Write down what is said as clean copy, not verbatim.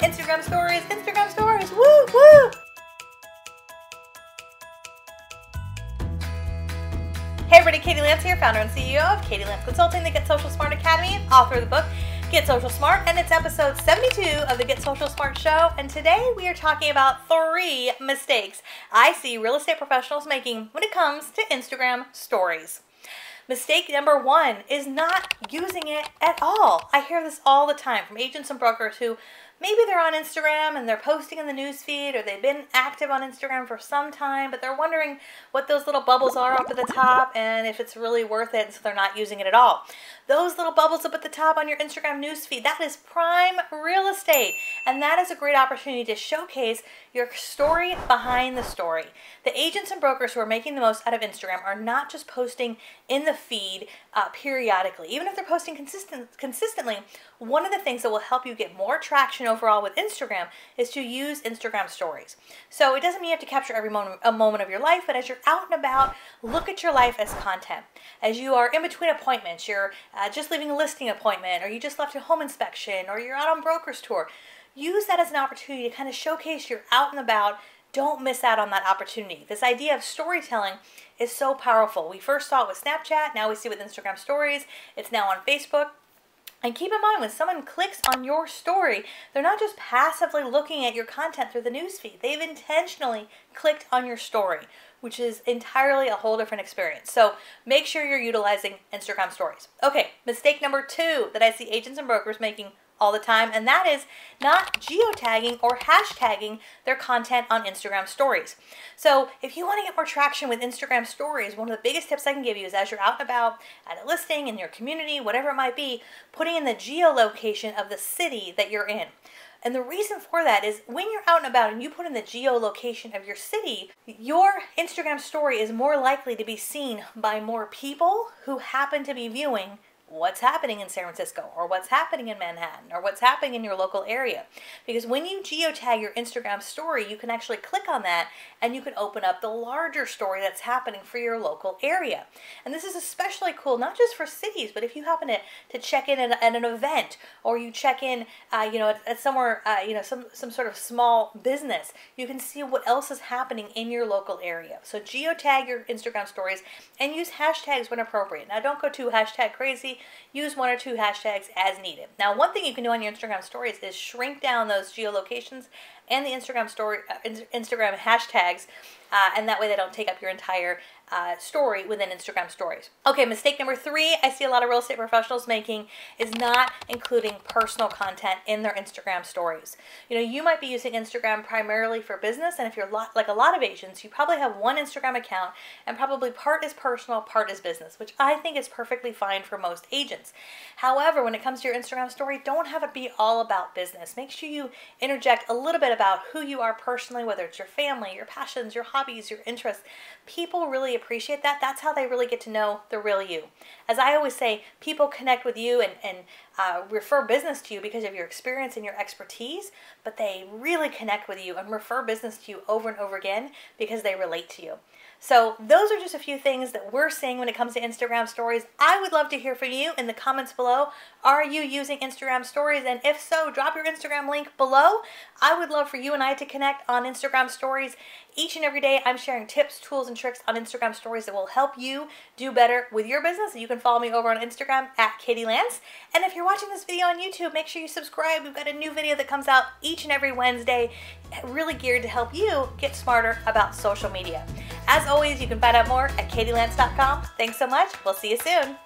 Instagram stories, Instagram stories, woo, woo! Hey everybody, Katie Lance here, founder and CEO of Katie Lance Consulting, the Get Social Smart Academy, and author of the book, Get Social Smart, and it's episode 72 of the Get Social Smart Show, and today we are talking about 3 mistakes I see real estate professionals making when it comes to Instagram stories. Mistake number 1 is not using it at all. I hear this all the time from agents and brokers who maybe they're on Instagram and they're posting in the newsfeed, or they've been active on Instagram for some time, but they're wondering what those little bubbles are up at the top and if it's really worth it, and so they're not using it at all. Those little bubbles up at the top on your Instagram newsfeed, that is prime real estate, and that is a great opportunity to showcase your story behind the story. The agents and brokers who are making the most out of Instagram are not just posting in the feed periodically. Even if they're posting consistently, one of the things that will help you get more traction overall with Instagram is to use Instagram stories. So it doesn't mean you have to capture every moment of your life, but as you're out and about, look at your life as content. As you are in between appointments, you're just leaving a listing appointment, or you just left a home inspection, or you're out on broker's tour, use that as an opportunity to kind of showcase you're out and about. Don't miss out on that opportunity. This idea of storytelling is so powerful. We first saw it with Snapchat, now we see it with Instagram stories, it's now on Facebook. And keep in mind, when someone clicks on your story, they're not just passively looking at your content through the newsfeed. They've intentionally clicked on your story, which is entirely a whole different experience. So make sure you're utilizing Instagram stories. Okay, mistake number 2 that I see agents and brokers making all the time, and that is not geotagging or hashtagging their content on Instagram stories. So if you want to get more traction with Instagram stories, one of the biggest tips I can give you is, as you're out and about at a listing in your community, whatever it might be, putting in the geolocation of the city that you're in. And the reason for that is when you're out and about and you put in the geolocation of your city, your Instagram story is more likely to be seen by more people who happen to be viewing what's happening in San Francisco, or what's happening in Manhattan, or what's happening in your local area. Because when you geotag your Instagram story, you can actually click on that and you can open up the larger story that's happening for your local area. And this is especially cool, not just for cities, but if you happen to check in at an event, or you check in at somewhere, some sort of small business, you can see what else is happening in your local area. So geotag your Instagram stories and use hashtags when appropriate. Now don't go too hashtag crazy. Use 1 or 2 hashtags as needed. Now, one thing you can do on your Instagram stories is shrink down those geolocations and the Instagram hashtags, and that way they don't take up your entire story within Instagram stories. Okay, mistake number 3 I see a lot of real estate professionals making is not including personal content in their Instagram stories. You might be using Instagram primarily for business, and if you're like a lot of agents, you probably have one Instagram account, and probably part is personal, part is business, which I think is perfectly fine for most agents. However, when it comes to your Instagram story, don't have it be all about business. Make sure you interject a little bit about who you are personally, whether it's your family, your passions, your hobbies, your interests. People really appreciate that. That's how they really get to know the real you. As I always say, people connect with you and refer business to you because of your experience and your expertise, but they really connect with you and refer business to you over and over again because they relate to you. So those are just a few things that we're seeing when it comes to Instagram stories. I would love to hear from you in the comments below. Are you using Instagram stories? And if so, drop your Instagram link below. I would love for you and I to connect on Instagram stories. Each and every day, I'm sharing tips, tools, and tricks on Instagram stories that will help you do better with your business. You can follow me over on Instagram at Katie Lance. And if you're watching this video on YouTube, make sure you subscribe. We've got a new video that comes out each and every Wednesday, really geared to help you get smarter about social media. As always, you can find out more at katielance.com. Thanks so much. We'll see you soon.